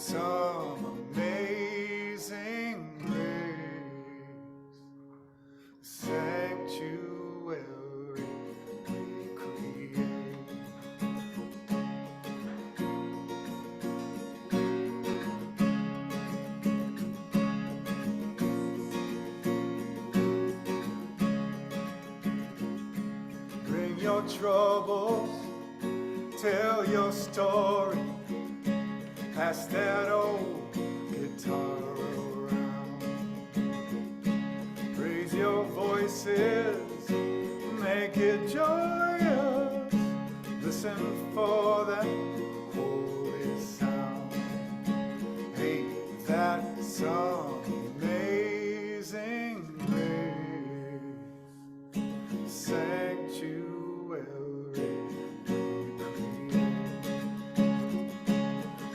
some amazing grace, sanctuary we create. Bring your troubles, tell your story, pass that old guitar around. Raise your voices, make it joyous, listen for that holy sound. Ain't that some amazing grace, sanctuary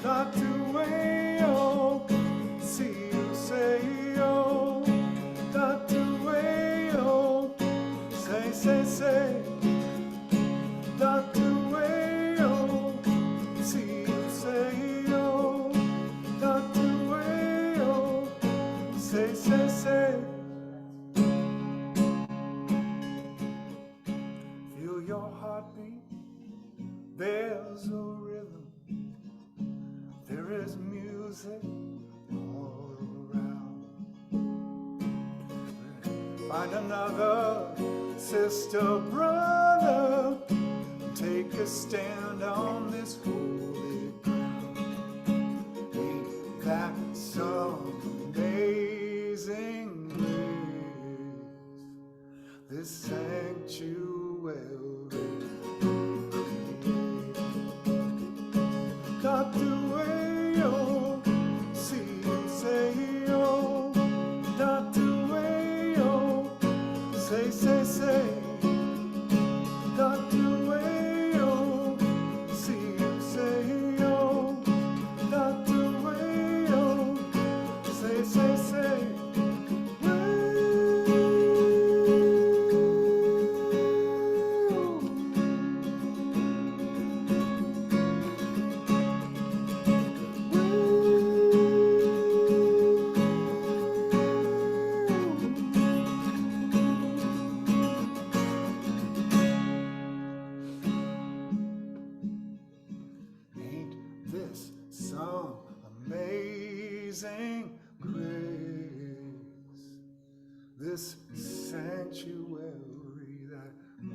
not to way, oh, see you say, oh, not to way, oh, say, not to way, oh, see you say, oh, not to way, oh, say. Feel your heartbeat, there's a rhythm. There is music all around. Find another sister, brother, take a stand on this holy ground. Ain't that some amazing grace, this sanctuary? Not to way, oh, see you say, oh, not to way, oh, say, not to way, oh, see you say, oh, not to way, oh, say. Amazing grace, this sanctuary that we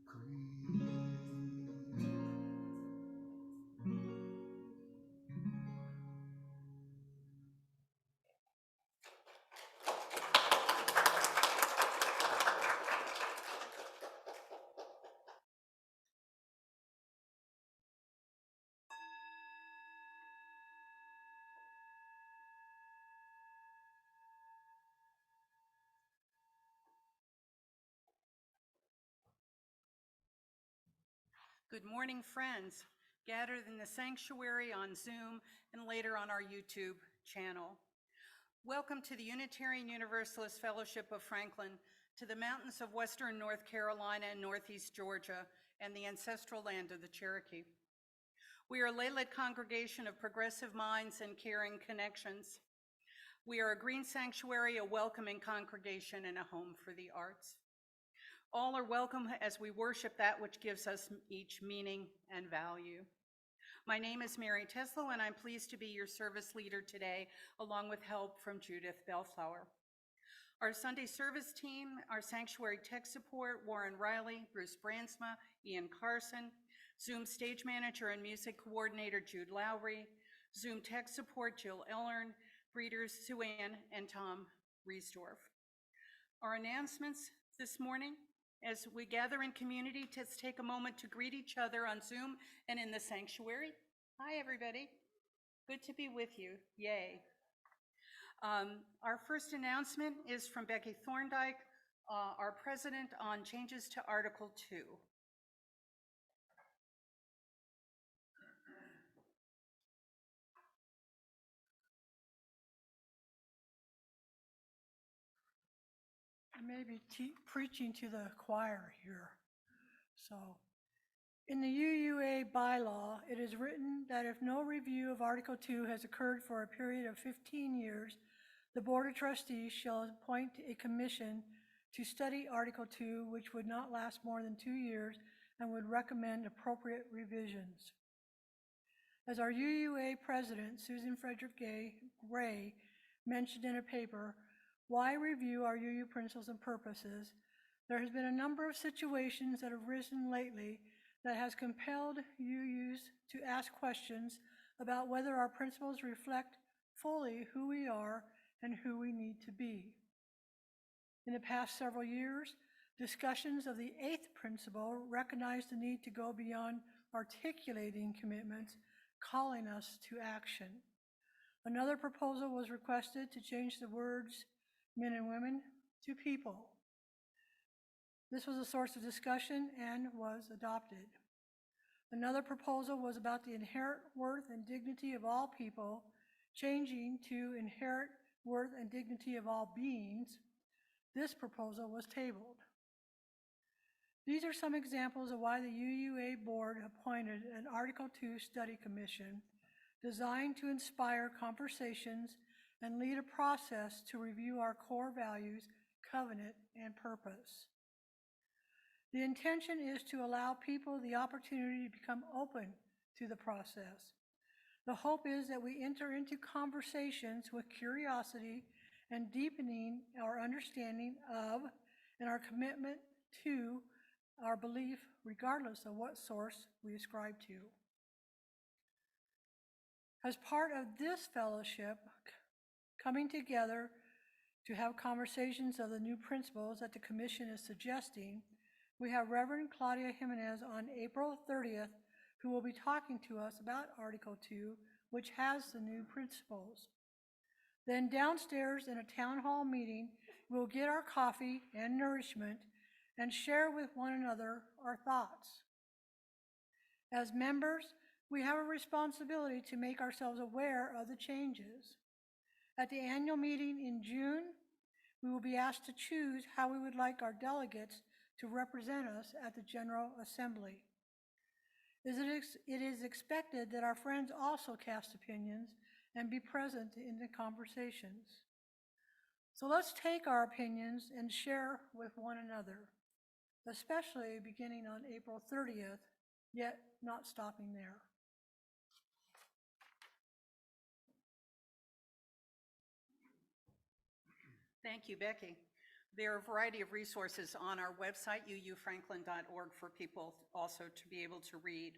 create. Good morning, friends, gathered in the sanctuary on Zoom and later on our YouTube channel. Welcome to the Unitarian Universalist Fellowship of Franklin, to the mountains of Western North Carolina and Northeast Georgia, and the ancestral land of the Cherokee. We are a lay-led congregation of progressive minds and caring connections. We are a green sanctuary, a welcoming congregation, and a home for the arts. All are welcome as we worship that which gives us each meaning and value. My name is Mary Teslow, and I'm pleased to be your service leader today, along with help from Judith Bellflower. Our Sunday service team, our sanctuary tech support, Warren Riley, Bruce Bransma, Ian Carson, Zoom stage manager and music coordinator, Jude Lowry, Zoom tech support, Jill Ellern, breeders, Sue Ann, and Tom Riesdorf. Our announcements this morning: as we gather in community, let's take a moment to greet each other on Zoom and in the sanctuary. Hi, everybody. Good to be with you. Yay. Our first announcement is from Becky Thorndike, our president, on changes to Article 2. I may be preaching to the choir here. So In the UUA bylaw, it is written that if no review of Article 2 has occurred for a period of 15 years, the Board of Trustees shall appoint a commission to study Article 2, which would not last more than 2 years and would recommend appropriate revisions. As our UUA president, Susan Frederick Gray, mentioned in a paper, Why Review Our UU Principles and Purposes, there has been a number of situations that have risen lately that has compelled UUs to ask questions about whether our principles reflect fully who we are and who we need to be. In the past several years, discussions of the 8th principle recognized the need to go beyond articulating commitments, calling us to action. Another proposal was requested to change the words men and women to people. This was a source of discussion and was adopted. Another proposal was about the inherent worth and dignity of all people, changing to inherent worth and dignity of all beings. This proposal was tabled. These are some examples of why the UUA board appointed an Article 2 study commission designed to inspire conversations and lead a process to review our core values, covenant, and purpose. The intention is to allow people the opportunity to become open to the process. The hope is that we enter into conversations with curiosity and deepening our understanding of and our commitment to our belief, regardless of what source we ascribe to. As part of this fellowship, coming together to have conversations of the new principles that the Commission is suggesting, we have Reverend Claudia Jimenez on April 30th, who will be talking to us about Article 2, which has the new principles. Then downstairs in a town hall meeting, we'll get our coffee and nourishment and share with one another our thoughts. As members, we have a responsibility to make ourselves aware of the changes. At the annual meeting in June, we will be asked to choose how we would like our delegates to represent us at the General Assembly. It is expected that our friends also cast opinions and be present in the conversations. So let's take our opinions and share with one another, especially beginning on April 30th, yet not stopping there. Thank you, Becky. There are a variety of resources on our website, uufranklin.org, for people also to be able to read.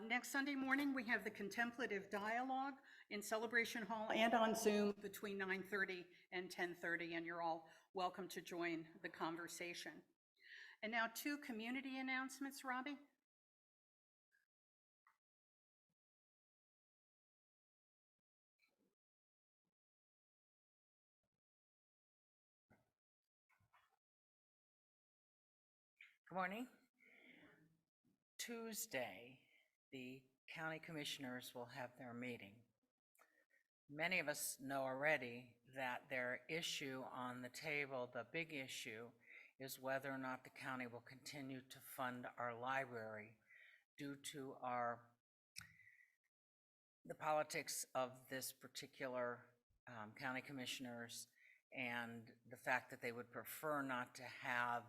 Next Sunday morning, we have the Contemplative Dialogue in Celebration Hall and on Zoom between 9:30 and 10:30, and you're all welcome to join the conversation. And now 2 community announcements, Robbie. Good morning. Tuesday, the county commissioners will have their meeting. Many of us know already that their issue on the table, the big issue, is whether or not the county will continue to fund our library due to the politics of this particular county commissioners and the fact that they would prefer not to have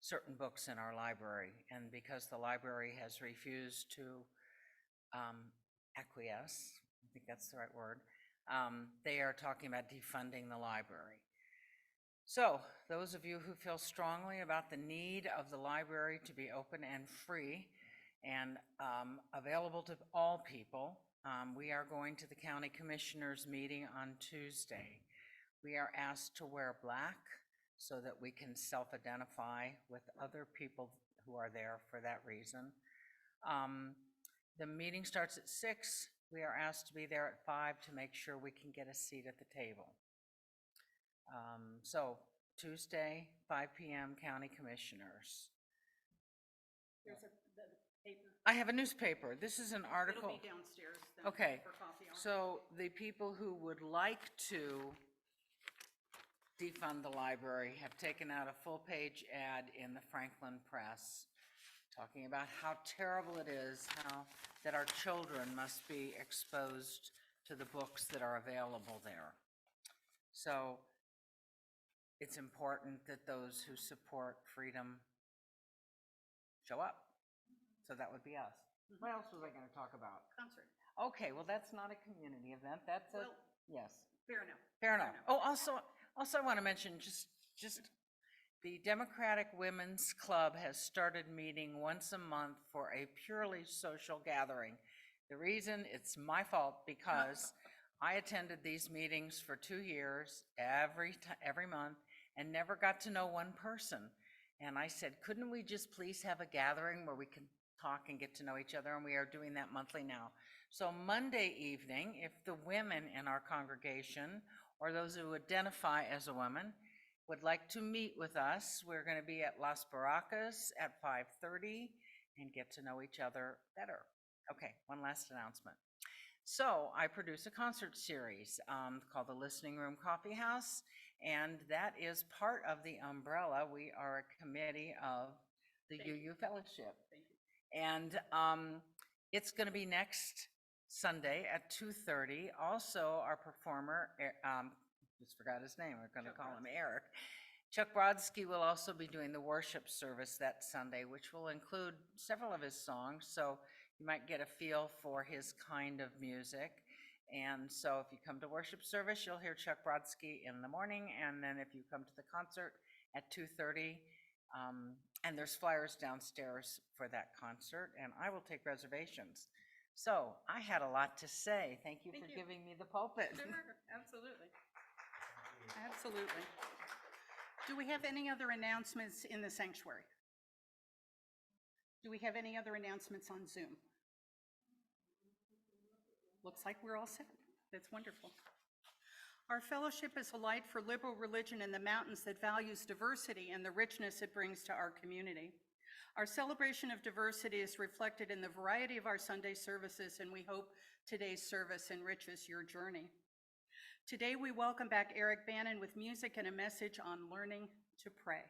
certain books in our library. And because the library has refused to acquiesce, I think that's the right word, they are talking about defunding the library. So those of you who feel strongly about the need of the library to be open and free and available to all people, we are going to the county commissioners meeting on Tuesday. We are asked to wear black so that we can self-identify with other people who are there for that reason. The meeting starts at 6. We are asked to be there at 5 to make sure we can get a seat at the table. So Tuesday, 5 p.m., county commissioners. There's the paper. I have a newspaper. This is an article. It'll be downstairs then Okay, for coffee hour. so the people who would like to defund the library have taken out a full-page ad in the Franklin Press talking about how terrible it is, how that our children must be exposed to the books that are available there. So it's important that those who support freedom show up. So that would be us. What else was I going to talk about? Concert. Okay, well, that's not a community event. That's a, Well, yes. fair enough. Fair enough. Oh, also I want to mention just the Democratic Women's Club has started meeting once a month for a purely social gathering. The reason, it's my fault because I attended these meetings for 2 years, every month, and never got to know one person. And I said, couldn't we just please have a gathering where we can talk and get to know each other? And we are doing that monthly now. So Monday evening, if the women in our congregation or those who identify as a woman would like to meet with us, we're going to be at Las Barracas at 5:30 and get to know each other better. Okay, one last announcement. So I produce a concert series called the Listening Room Coffee House, and that is part of the umbrella. We are a committee of the UU Fellowship. And it's going to be next Sunday at 2:30. Also, our performer, just forgot his name, we're going to call him Eric. Chuck Brodsky will also be doing the worship service that Sunday, which will include several of his songs, so you might get a feel for his kind of music. And so if you come to worship service, you'll hear Chuck Brodsky in the morning, and then if you come to the concert at 2:30, and there's flyers downstairs for that concert, and I will take reservations. So I had a lot to say. Thank you for giving me the pulpit. Sure, absolutely. Absolutely. Do we have any other announcements in the sanctuary? Do we have any other announcements on Zoom? Looks like we're all set. That's wonderful. Our fellowship is a light for liberal religion in the mountains that values diversity and the richness it brings to our community. Our celebration of diversity is reflected in the variety of our Sunday services, and we hope today's service enriches your journey. Today, we welcome back Eric Bannan with music and a message on learning to pray.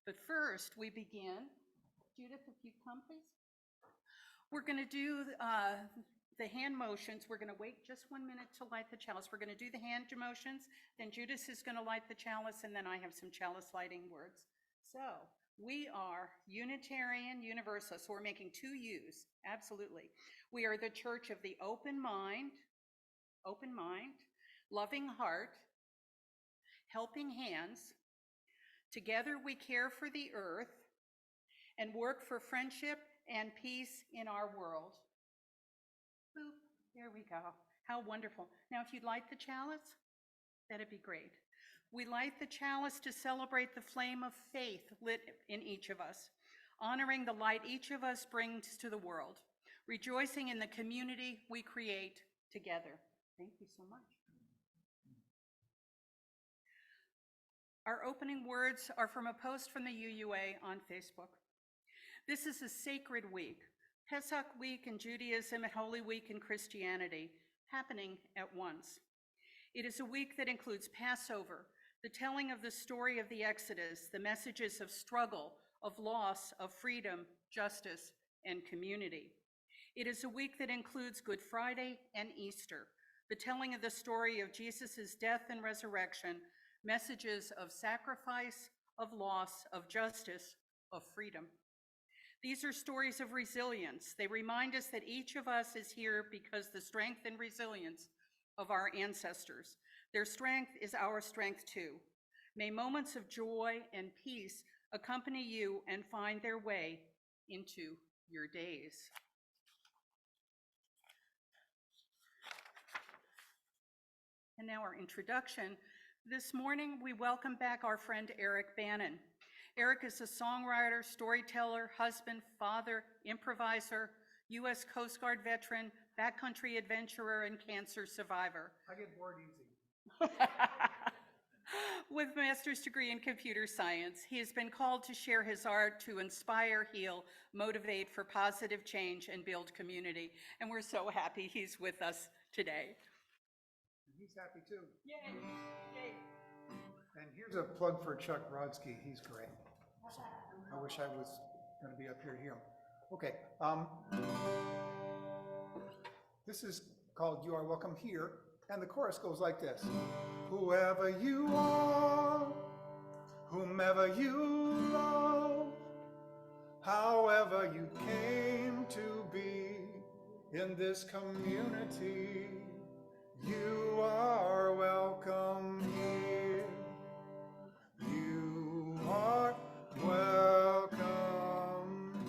But first, we begin. Judith, if you come, please. We're going to do the hand motions. We're going to wait just 1 minute to light the chalice. We're going to do the hand motions, then Judith is going to light the chalice, and then I have some chalice lighting words. So we are Unitarian Universalists, so we're making 2 U's, absolutely. We are the church of the open mind, loving heart, helping hands. Together we care for the earth and work for friendship and peace in our world. Boop, there we go. How wonderful. Now, if you'd light the chalice, that'd be great. We light the chalice to celebrate the flame of faith lit in each of us, honoring the light each of us brings to the world, rejoicing in the community we create together. Thank you so much. Our opening words are from a post from the UUA on Facebook. This is a sacred week, Pesach week in Judaism and Holy Week in Christianity, happening at once. It is a week that includes Passover, the telling of the story of the Exodus, the messages of struggle, of loss, of freedom, justice, and community. It is a week that includes Good Friday and Easter, the telling of the story of Jesus' death and resurrection, messages of sacrifice, of loss, of justice, of freedom. These are stories of resilience. They remind us that each of us is here because the strength and resilience of our ancestors. Their strength is our strength too. May moments of joy and peace accompany you and find their way into your days. And now our introduction. This morning, we welcome back our friend Eric Bannan. Eric is a songwriter, storyteller, husband, father, improviser, U.S. Coast Guard veteran, backcountry adventurer, and cancer survivor. I get bored easy. With a master's degree in computer science, he has been called to share his art to inspire, heal, motivate for positive change, and build community. And we're so happy he's with us today. And he's happy too. Yay! Yay! And here's a plug for Chuck Brodsky. He's great. So I wish I was going to be up here to hear them. Okay. This is called You Are Welcome Here, and the chorus goes like this. Whoever you are, whomever you love, however you came to be in this community, you are welcome here. You are welcome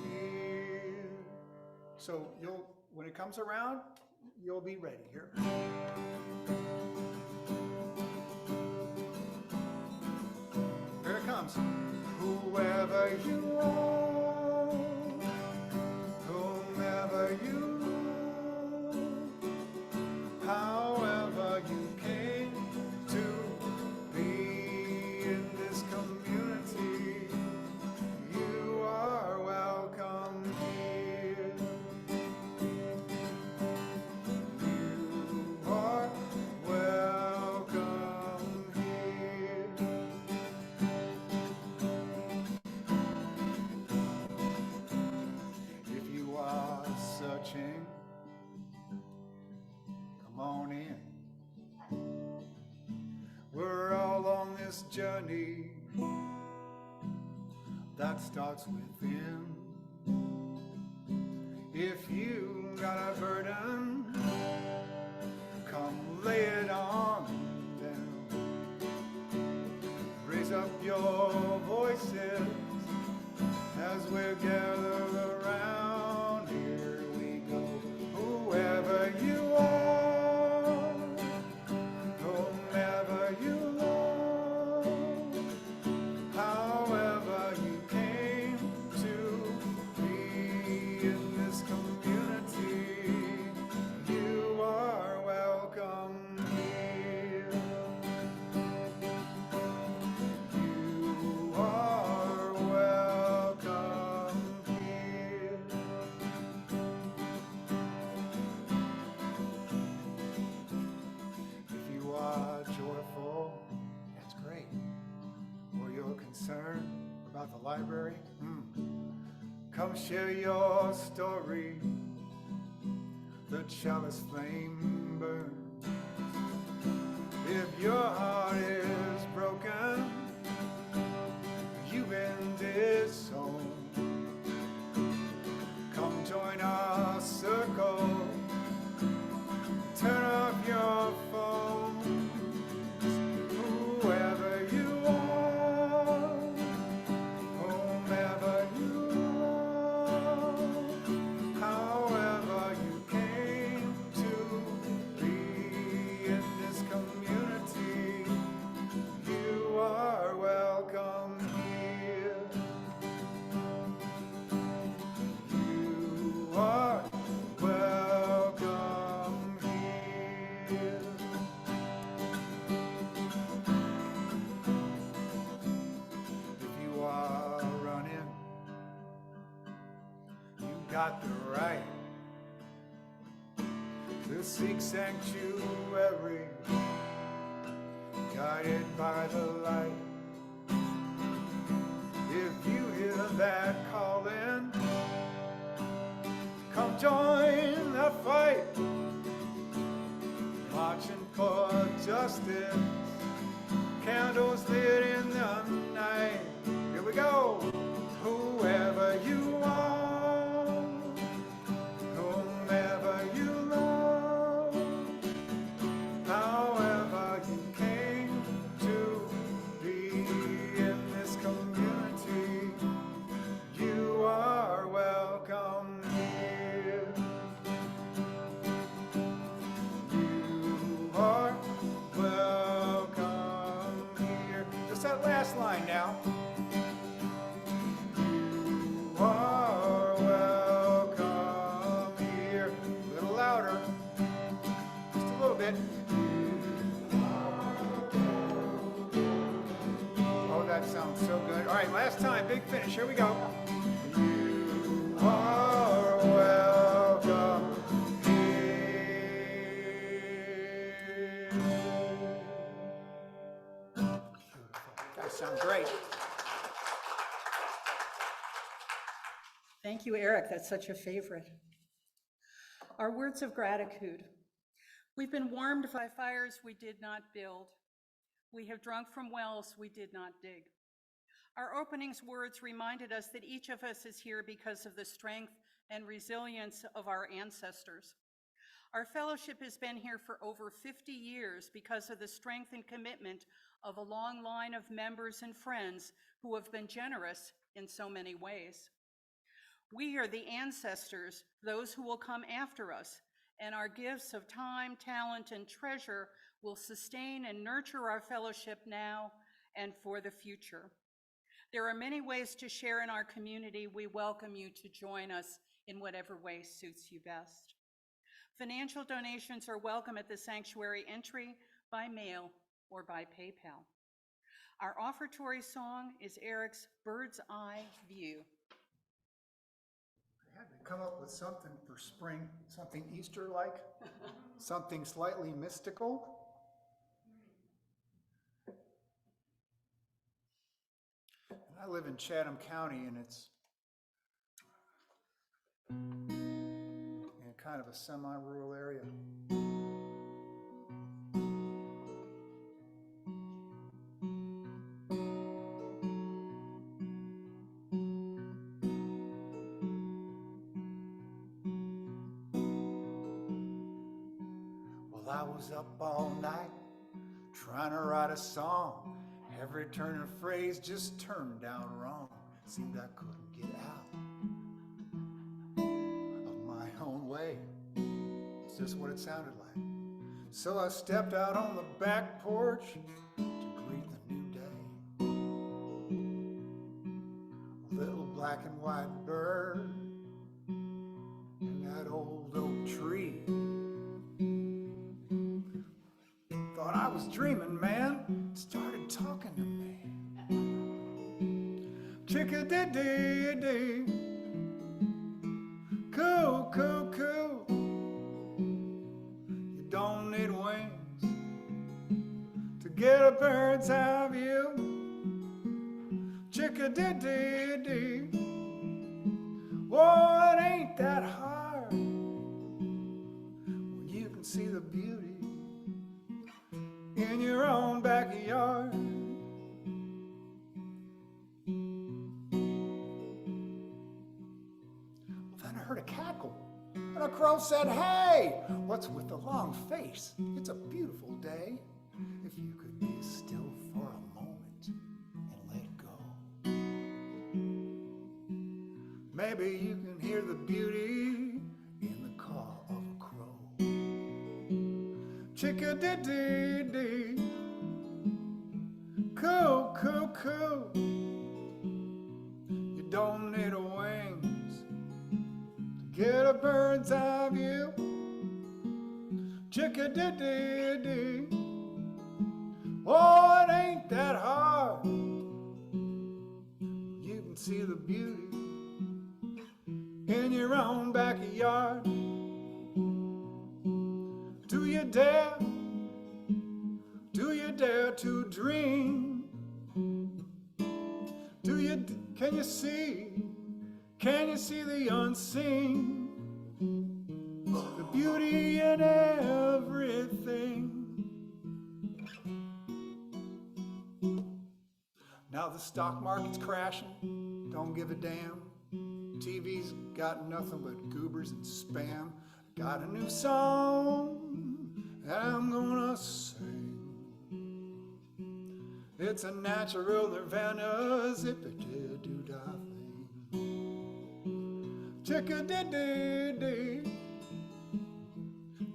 here. So when it comes around, you'll be ready here. Here it comes. Whoever you are, whomever you are, however you came to be in this community, you are welcome here. You are welcome here. If you are searching, come on in. We're all on this journey that starts within. If you got a burden, come lay it on down. Raise up your voices as we're gathered around. Here we go. Whoever you are, whomever you love, however you came to be in this community, you are welcome here. You are welcome here. If you are joyful, that's great. Or you're concerned about the library, come share your story. The chalice flame burns. If your heart is broken, you've been disowned, come join our circle. Turn off your phone. Whoever you are, whomever you love, however you came to be in this community, you are welcome here. You are welcome here. If you are running, you got the right to seek sanctuary, guided by the light. If you hear that calling, come join the fight, marching for justice, candles lit in the night. Here we go. Whoever you are, whomever you love, however you came to be in this community, you are welcome here. You are welcome here. Just that last line now. You are welcome here. A little louder. Just a little bit. Oh, that sounds so good. All right, last time, big finish. Here we go. You are welcome here. Beautiful. That sounds great. Thank you, Eric. That's such a favorite. Our words of gratitude. We've been warmed by fires we did not build. We have drunk from wells we did not dig. Our opening's words reminded us that each of us is here because of the strength and resilience of our ancestors. Our fellowship has been here for over 50 years because of the strength and commitment of a long line of members and friends who have been generous in so many ways. We are the ancestors, those who will come after us, and our gifts of time, talent, and treasure will sustain and nurture our fellowship now and for the future. There are many ways to share in our community. We welcome you to join us in whatever way suits you best. Financial donations are welcome at the sanctuary entry, by mail, or by PayPal. Our offertory song is Eric's Bird's Eye View. I had to come up with something for spring, something Easter-like, something slightly mystical. I live in Chatham County, and it's in kind of a semi-rural area. Well, I was up all night trying to write a song. Every turn and phrase just turned out wrong. Seemed I couldn't get out of my own way. It's just what it sounded like. So I stepped out on the back porch to greet the new day. A little black and white bird in that old oak tree. Thought I was dreaming, man. Started talking to me. Chick-a-dee-dee-dee, coo, coo, coo. You don't need wings to get a bird's eye view. Chick-a-dee-dee-dee, oh, it ain't that hard when you can see the beauty in your own backyard. Then I heard a cackle, and a crow said, "Hey, what's with the long face? It's a beautiful day. If you could be still for a moment and let go, maybe you can hear the beauty in the call of a crow. Chick-a-dee-dee-dee, coo, coo, coo. You don't need wings to get a bird's eye view. Chick-a-dee-dee-dee, oh, it ain't that hard. You can see the beauty in your own backyard. Do you dare? Do you dare to dream? Can you see? Can you see the unseen? The beauty in everything. Now the stock market's crashing, don't give a damn. TV's got nothing but goobers and spam. Got a new song that I'm gonna sing. It's a natural nirvana, zippity-doo-dah thing. Chick-a-dee-dee-dee,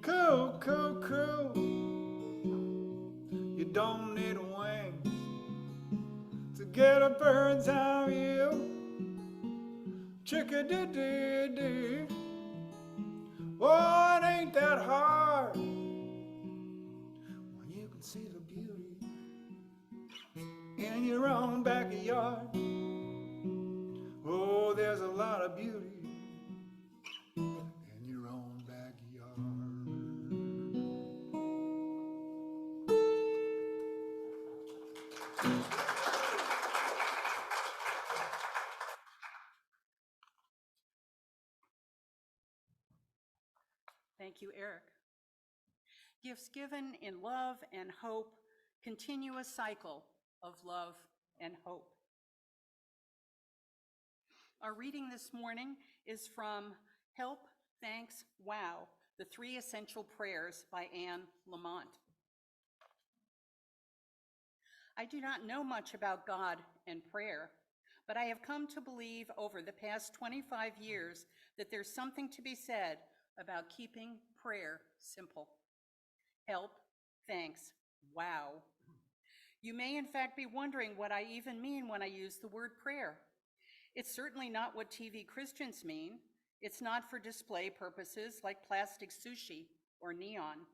coo, coo, coo. You don't need wings to get a bird's eye view. Chick-a-dee-dee-dee, oh, it ain't that hard when you can see the beauty in your own backyard. Oh, there's a lot of beauty in your own backyard. Thank you, Eric. Gifts given in love and hope, continuous cycle of love and hope. Our reading this morning is from Help, Thanks, Wow, the Three Essential Prayers by Anne Lamotte. I do not know much about God and prayer, but I have come to believe over the past 25 years that there's something to be said about keeping prayer simple. Help, thanks, wow. You may in fact be wondering what I even mean when I use the word prayer. It's certainly not what TV Christians mean. It's not for display purposes like plastic sushi or neon.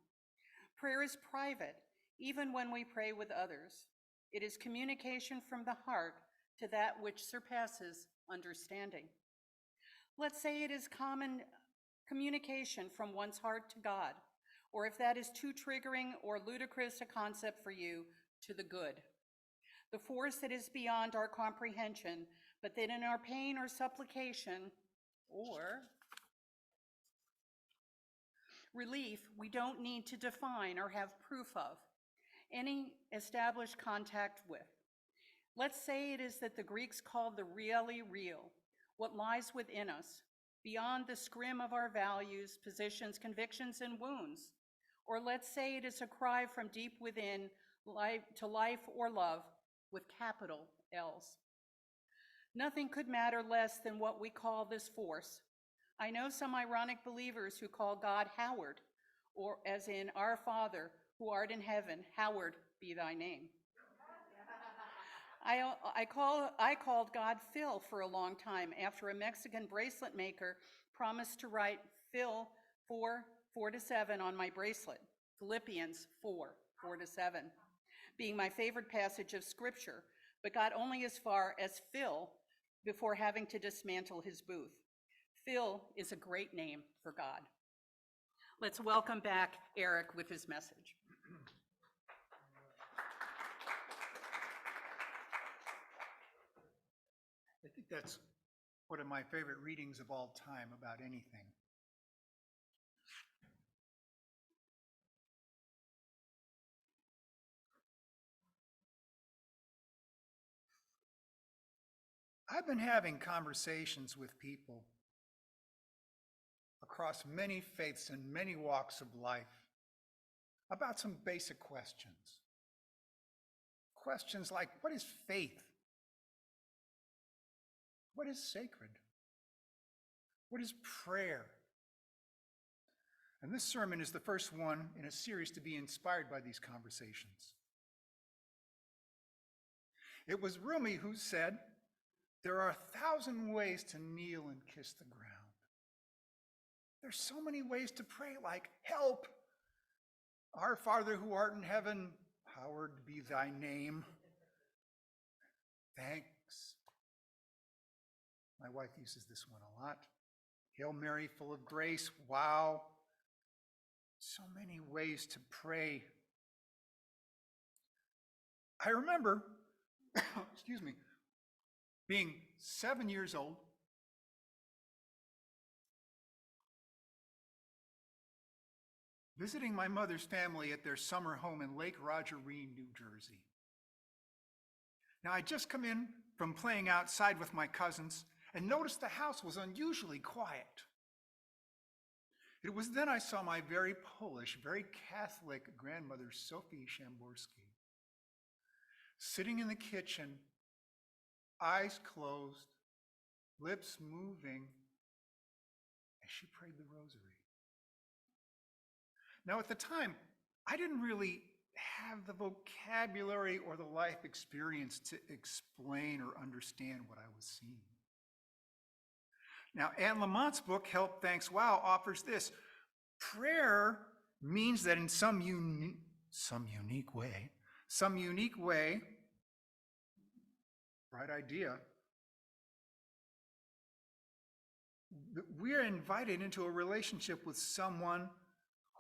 Prayer is private, even when we pray with others. It is communication from the heart to that which surpasses understanding. Let's say it is common communication from one's heart to God, or if that is too triggering or ludicrous a concept for you, to the good. The force that is beyond our comprehension, but that in our pain or supplication or relief, we don't need to define or have proof of any established contact with. Let's say it is that the Greeks called the really real, what lies within us, beyond the scrim of our values, positions, convictions, and wounds. Or let's say it is a cry from deep within to life or love with capital L's. Nothing could matter less than what we call this force. I know some ironic believers who call God Howard, or as in Our Father, who art in heaven, hallowed be thy name. I called God Phil for a long time after a Mexican bracelet maker promised to write Phil 4:4-7 on my bracelet, Philippians 4:4-7, being my favorite passage of scripture, but got only as far as Phil before having to dismantle his booth. Phil is a great name for God. Let's welcome back Eric with his message. I think that's one of my favorite readings of all time about anything. I've been having conversations with people across many faiths and many walks of life about some basic questions. Questions like, what is faith? What is sacred? What is prayer? And this sermon is the first one in a series to be inspired by these conversations. It was Rumi who said, there are 1,000 ways to kneel and kiss the ground. There's so many ways to pray, like, help! Our Father who art in heaven, hallowed be thy name. Thanks. My wife uses this one a lot. Hail Mary, full of grace. Wow. So many ways to pray. I remember, excuse me, being 7 years old, visiting my mother's family at their summer home in Lake Roger, New Jersey. Now, I'd just come in from playing outside with my cousins and noticed the house was unusually quiet. It was then I saw my very Polish, very Catholic grandmother, Sophie Shamborski, sitting in the kitchen, eyes closed, lips moving, as she prayed the rosary. Now, at the time, I didn't really have the vocabulary or the life experience to explain or understand what I was seeing. Now, Anne Lamotte's book, Help, Thanks, Wow, offers this. Prayer means that in some unique way, right idea, we are invited into a relationship with someone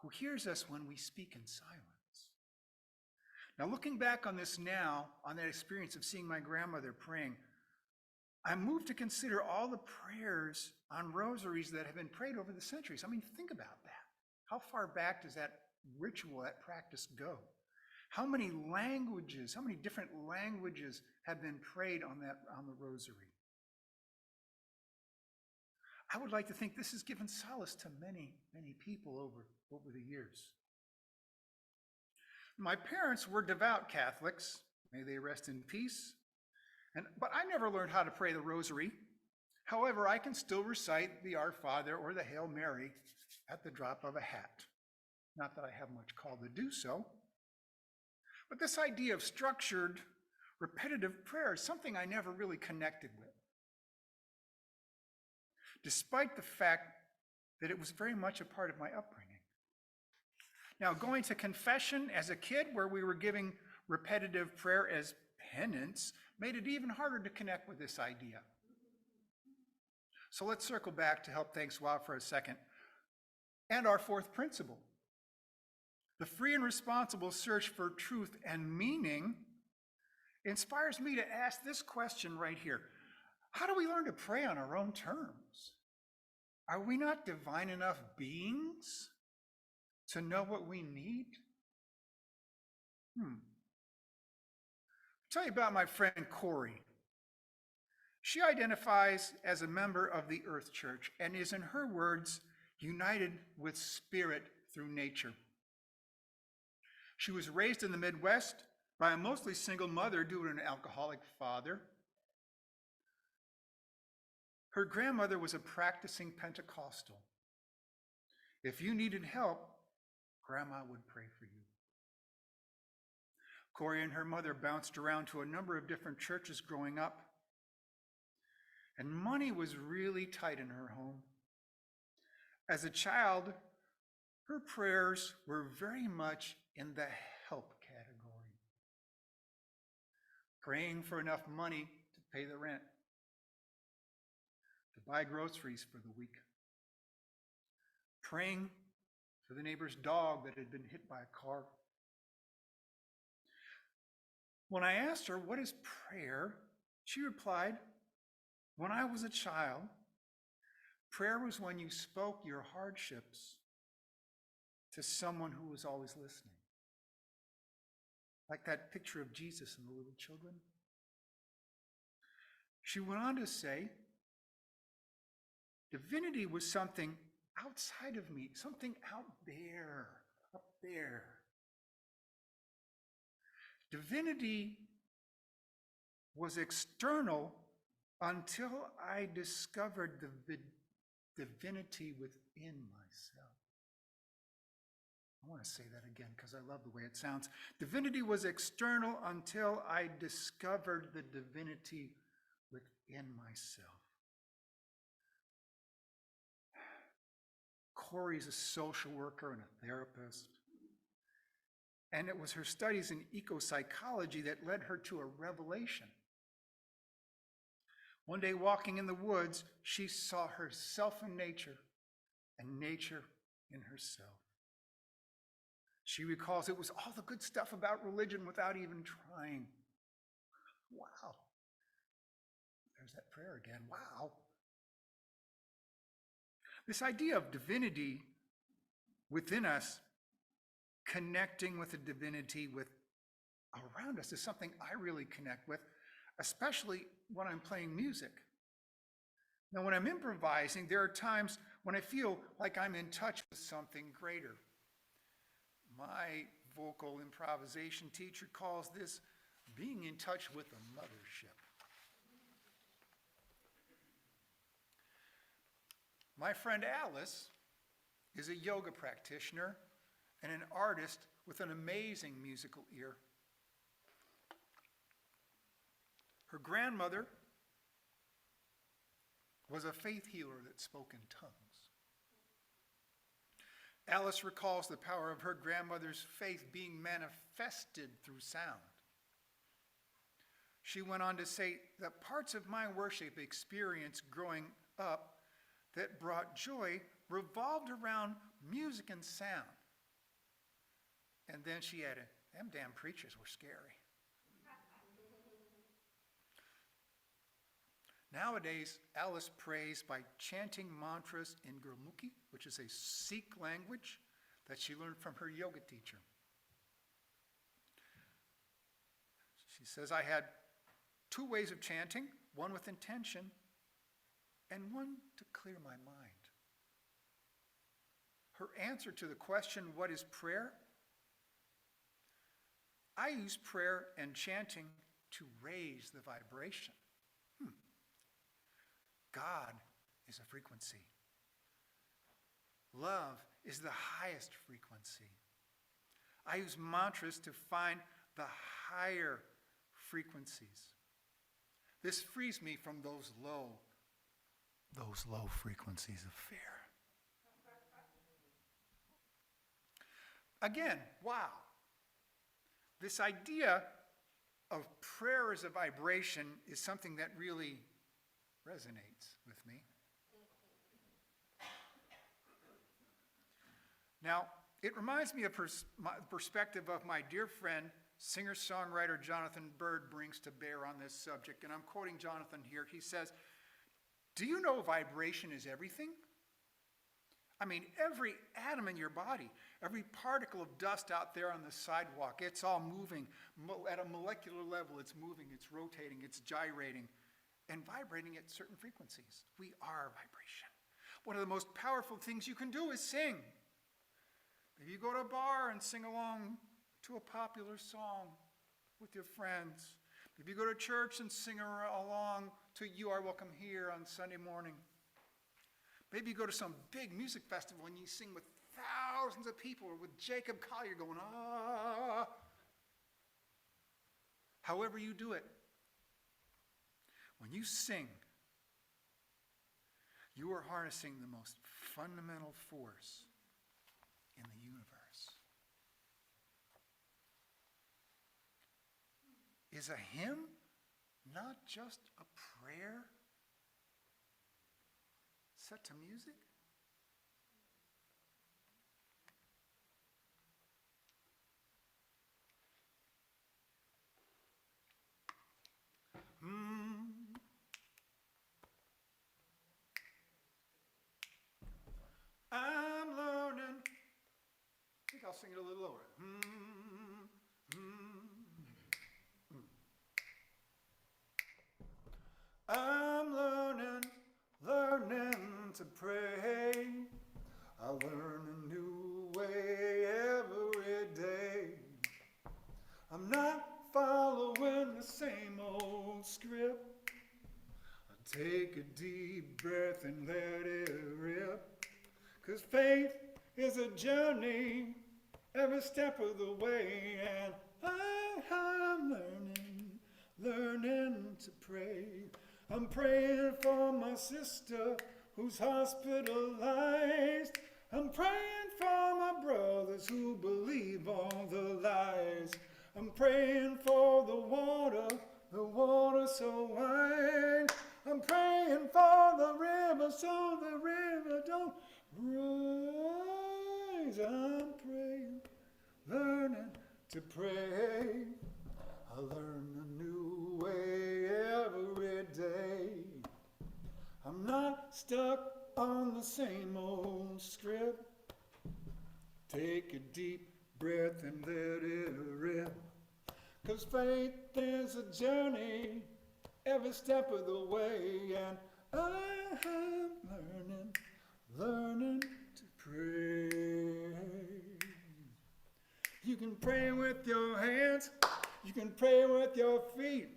who hears us when we speak in silence. Now, looking back on this now, on that experience of seeing my grandmother praying, I'm moved to consider all the prayers on rosaries that have been prayed over the centuries. I mean, think about that. How far back does that ritual, that practice go? How many languages, how many different languages have been prayed on the rosary? I would like to think this has given solace to many, many people over the years. My parents were devout Catholics, may they rest in peace, but I never learned how to pray the rosary. However, I can still recite the Our Father or the Hail Mary at the drop of a hat. Not that I have much call to do so, but this idea of structured, repetitive prayer is something I never really connected with, despite the fact that it was very much a part of my upbringing. Now, going to confession as a kid, where we were giving repetitive prayer as penance, made it even harder to connect with this idea. So let's circle back to help thanks God for a second. And our fourth principle, the free and responsible search for truth and meaning, inspires me to ask this question right here. How do we learn to pray on our own terms? Are we not divine enough beings to know what we need? I'll tell you about my friend Corey. She identifies as a member of the Earth Church and is, in her words, united with spirit through nature. She was raised in the Midwest by a mostly single mother due to an alcoholic father. Her grandmother was a practicing Pentecostal. If you needed help, Grandma would pray for you. Corey and her mother bounced around to a number of different churches growing up, and money was really tight in her home. As a child, her prayers were very much in the help category, praying for enough money to pay the rent, to buy groceries for the week, praying for the neighbor's dog that had been hit by a car. When I asked her, what is prayer? She replied, when I was a child, prayer was when you spoke your hardships to someone who was always listening. Like that picture of Jesus and the little children. She went on to say, divinity was something outside of me, something out there, up there. Divinity was external until I discovered the divinity within myself. I want to say that again because I love the way it sounds. Divinity was external until I discovered the divinity within myself. Corey's a social worker and a therapist. And it was her studies in eco-psychology that led her to a revelation. One day, walking in the woods, she saw herself in nature and nature in herself. She recalls it was all the good stuff about religion without even trying. Wow. There's that prayer again. Wow. This idea of divinity within us, connecting with the divinity around us, is something I really connect with, especially when I'm playing music. Now, when I'm improvising, there are times when I feel like I'm in touch with something greater. My vocal improvisation teacher calls this being in touch with the mothership. My friend Alice is a yoga practitioner and an artist with an amazing musical ear. Her grandmother was a faith healer that spoke in tongues. Alice recalls the power of her grandmother's faith being manifested through sound. She went on to say that parts of my worship experience growing up that brought joy revolved around music and sound. And then she added, them damn preachers were scary. Nowadays, Alice prays by chanting mantras in Gurmukhi, which is a Sikh language, that she learned from her yoga teacher. She says, I had 2 ways of chanting, one with intention and one to clear my mind. Her answer to the question, what is prayer? I use prayer and chanting to raise the vibration. God is a frequency. Love is the highest frequency. I use mantras to find the higher frequencies. This frees me from those low frequencies of fear. Again, wow. This idea of prayer as a vibration is something that really resonates with me. Now, it reminds me of my perspective of my dear friend, singer-songwriter Jonathan Bird brings to bear on this subject. And I'm quoting Jonathan here. He says, do you know vibration is everything? I mean, every atom in your body, every particle of dust out there on the sidewalk, it's all moving. At a molecular level, it's moving, it's rotating, it's gyrating, and vibrating at certain frequencies. We are vibration. One of the most powerful things you can do is sing. Maybe you go to a bar and sing along to a popular song with your friends. Maybe you go to church and sing along to You Are Welcome Here on Sunday morning. Maybe you go to some big music festival and you sing with thousands of people, or with Jacob Collier going, ah. However you do it, when you sing, you are harnessing the most fundamental force in the universe. Is a hymn not just a prayer set to music? I'm learning. I think I'll sing it a little lower. I'm learning to pray. I learn a new way every day. I'm not following the same old script. I take a deep breath and let it rip. 'Cause faith is a journey every step of the way, and I'm learning to pray. I'm praying for my sister who's hospitalized. I'm praying for my brothers who believe all the lies. I'm praying for the water so wide. I'm praying for the river so the river don't rise. I'm praying, learning to pray. I learn a new way every day. I'm not stuck on the same old script. Take a deep breath and let it rip. 'Cause faith is a journey every step of the way, and I'm learning to pray. You can pray with your hands, you can pray with your feet,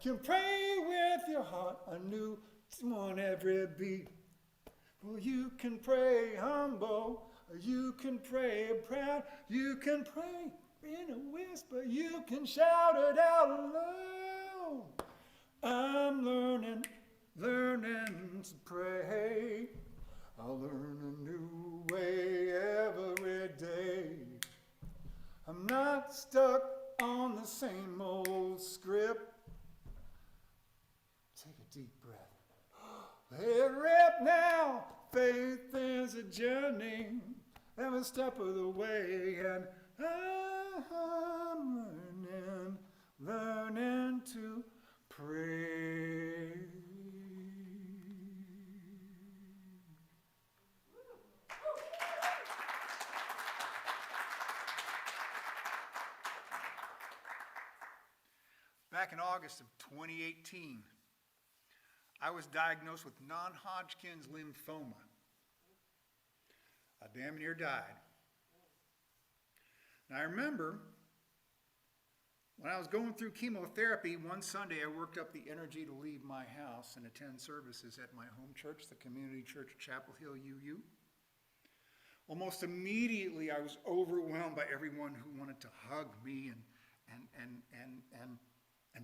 you can pray with your heart, a new one every beat. Well, you can pray humble, you can pray proud, you can pray in a whisper, you can shout it out loud. I'm learning to pray. I'll learn a new way every day. I'm not stuck on the same old script. Take a deep breath. Let it rip now. Faith is a journey every step of the way, and I'm learning to pray. back in August of 2018, I was diagnosed with non-Hodgkin's lymphoma. I damn near died. And I remember when I was going through chemotherapy, one Sunday I worked up the energy to leave my house and attend services at my home church, the Community Church of Chapel Hill, UU. Almost immediately I was overwhelmed by everyone who wanted to hug me and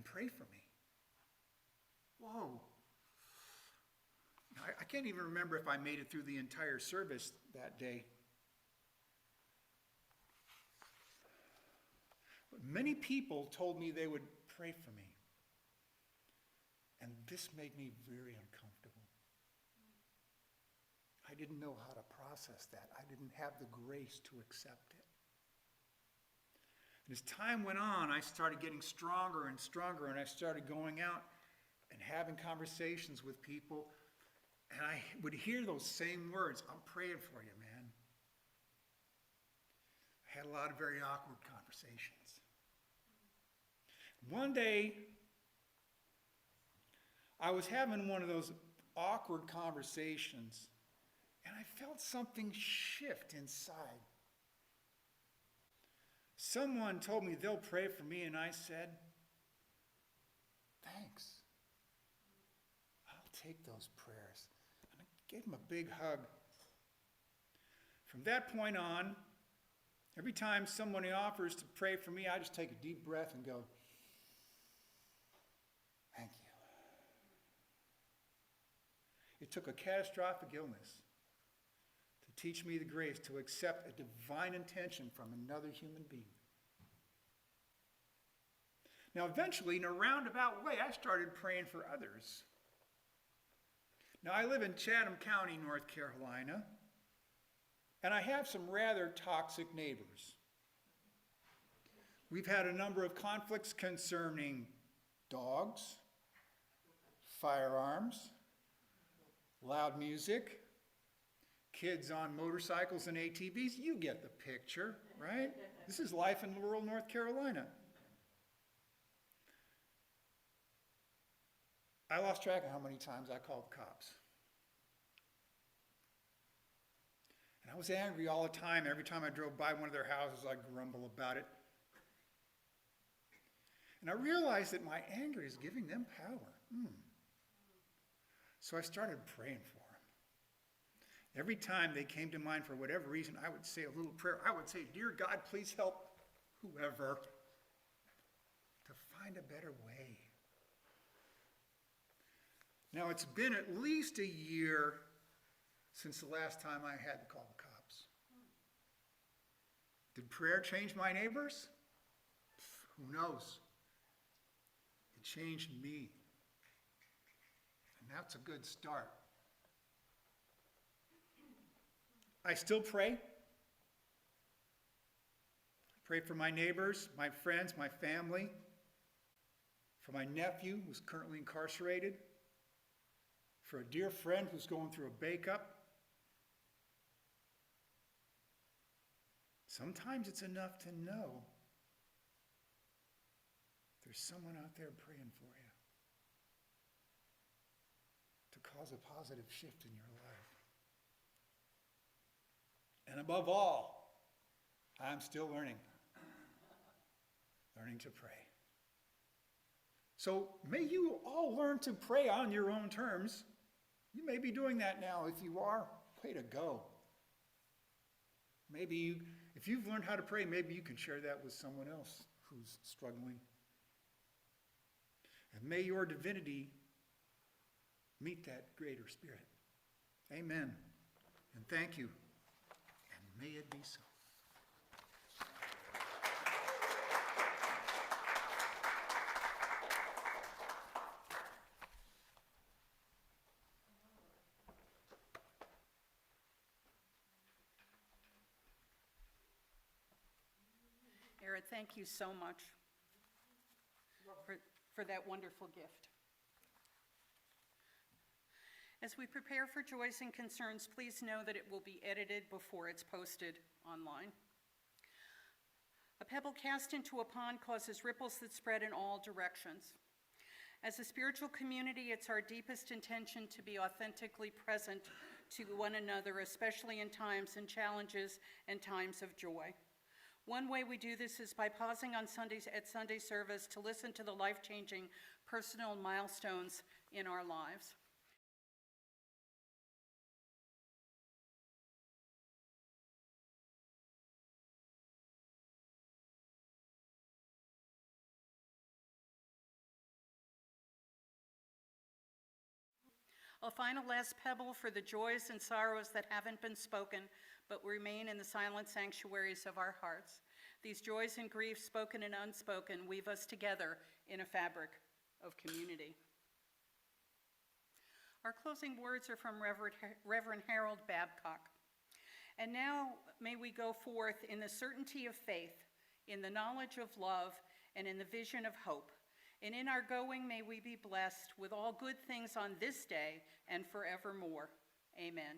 pray for me. Whoa. I can't even remember if I made it through the entire service that day. But many people told me they would pray for me. And this made me very uncomfortable. I didn't know how to process that. I didn't have the grace to accept it. And as time went on, I started getting stronger and stronger, and I started going out and having conversations with people, and I would hear those same words, I'm praying for you, man. I had a lot of very awkward conversations. One day, I was having one of those awkward conversations, and I felt something shift inside. Someone told me they'll pray for me, and I said, thanks. I'll take those prayers. And I gave him a big hug. From that point on, every time someone offers to pray for me, I just take a deep breath and go, thank you. It took a catastrophic illness to teach me the grace to accept a divine intention from another human being. Now, eventually, in a roundabout way, I started praying for others. Now, I live in Chatham County, North Carolina, and I have some rather toxic neighbors. We've had a number of conflicts concerning dogs, firearms, loud music, kids on motorcycles and ATVs. You get the picture, right? This is life in rural North Carolina. I lost track of how many times I called the cops. And I was angry all the time. Every time I drove by one of their houses, I'd grumble about it. And I realized that my anger is giving them power. So I started praying for them. Every time they came to mind for whatever reason, I would say a little prayer. I would say, Dear God, please help whoever to find a better way. Now, it's been at least a year since the last time I had to call the cops. Did prayer change my neighbors? Who knows? It changed me. And that's a good start. I still pray. I pray for my neighbors, my friends, my family, for my nephew who's currently incarcerated, for a dear friend who's going through a breakup. Sometimes it's enough to know there's someone out there praying for you to cause a positive shift in your life. And above all, I'm still learning to pray. So may you all learn to pray on your own terms. You may be doing that now. If you are, way to go. Maybe if you've learned how to pray, maybe you can share that with someone else who's struggling. And may your divinity meet that greater spirit. Amen. And thank you. And may it be so. Eric, thank you so much for that wonderful gift. As we prepare for Joys and Concerns, please know that it will be edited before it's posted online. A pebble cast into a pond causes ripples that spread in all directions. As a spiritual community, it's our deepest intention to be authentically present to one another, especially in times and challenges and times of joy. One way we do this is by pausing on Sundays at Sunday service to listen to the life-changing personal milestones in our lives. A final last pebble for the joys and sorrows that haven't been spoken but remain in the silent sanctuaries of our hearts. These joys and griefs, spoken and unspoken, weave us together in a fabric of community. Our closing words are from Reverend Harold Babcock. And now may we go forth in the certainty of faith, in the knowledge of love, and in the vision of hope. And in our going, may we be blessed with all good things on this day and forevermore. Amen.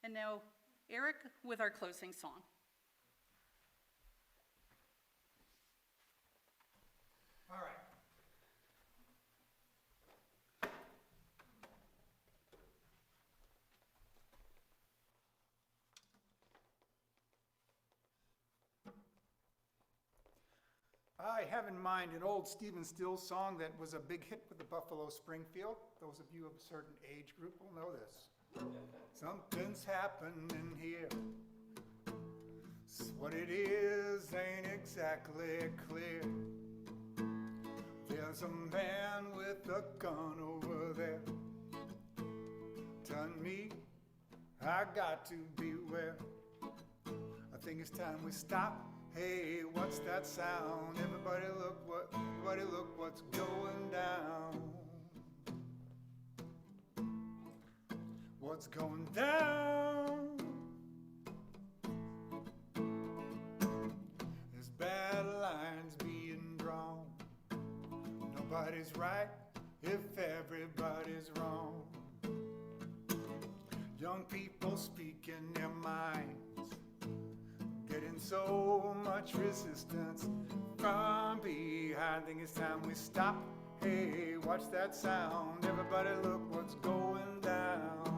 And now, Eric with our closing song. All right. I have in mind an old Stephen Stills song that was a big hit with the Buffalo Springfield. Those of you of a certain age group will know this. Something's happening here. What it is ain't exactly clear. There's a man with a gun over there. Telling me I got to beware. I think it's time we stop. Hey, what's that sound? Everybody look what's going down. What's going down? There's bad lines being drawn. Nobody's right if everybody's wrong. Young people speaking their minds, getting so much resistance from behind. Think it's time we stop. Hey, watch that sound. Everybody look what's going down.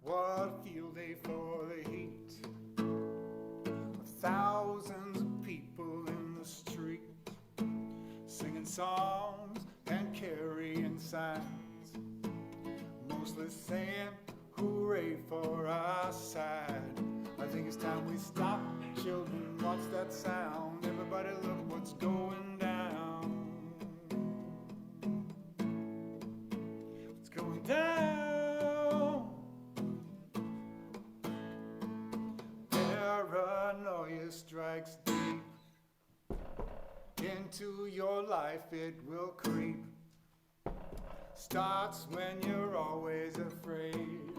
What field day for the heat? Thousands of people in the street, singing songs and carrying signs, mostly saying hooray for our side. I think it's time we stop. Children, watch that sound. Everybody look what's going down. What's going down? Paranoia strikes deep into your life, it will creep. Starts when you're always afraid.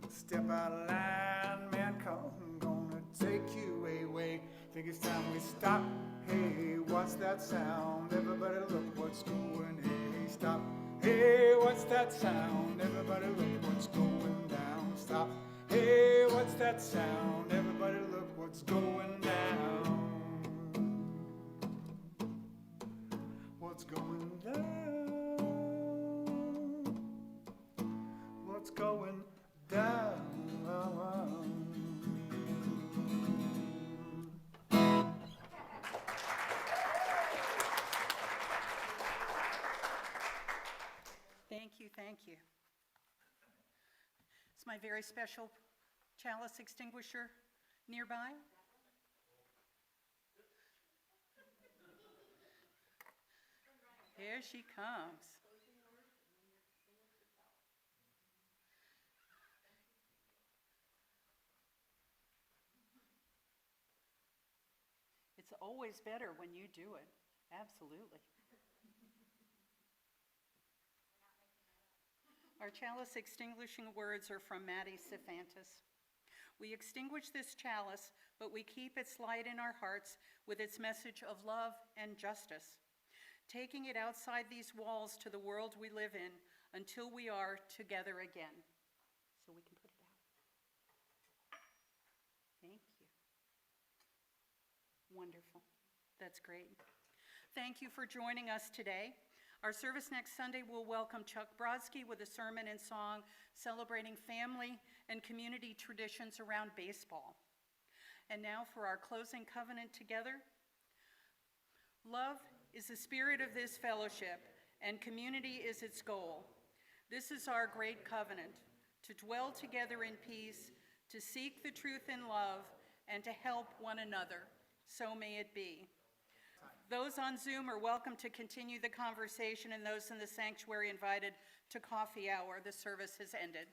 Step out of line, man, come, gonna take you away. Think it's time we stop. Hey, what's that sound? Everybody look what's going. Hey, stop. Hey, what's that sound? Everybody look what's going down. Stop. Hey, what's that sound? Everybody look what's going down. What's going down? What's going down? Thank you, thank you. Is my very special chalice extinguisher nearby? Here she comes. It's always better when you do it. Absolutely. Our chalice extinguishing words are from Maddie Sifantis. We extinguish this chalice, but we keep its light in our hearts with its message of love and justice. taking it outside these walls to the world we live in until we are together again. So we can put it out. Thank you. Wonderful. That's great. Thank you for joining us today. Our service next Sunday will welcome Chuck Brodsky with a sermon and song celebrating family and community traditions around baseball. And now for our closing covenant together. Love is the spirit of this fellowship, and community is its goal. This is our great covenant, to dwell together in peace, to seek the truth in love, and to help one another. So may it be. Those on Zoom are welcome to continue the conversation, and those in the sanctuary invited to coffee hour. The service has ended.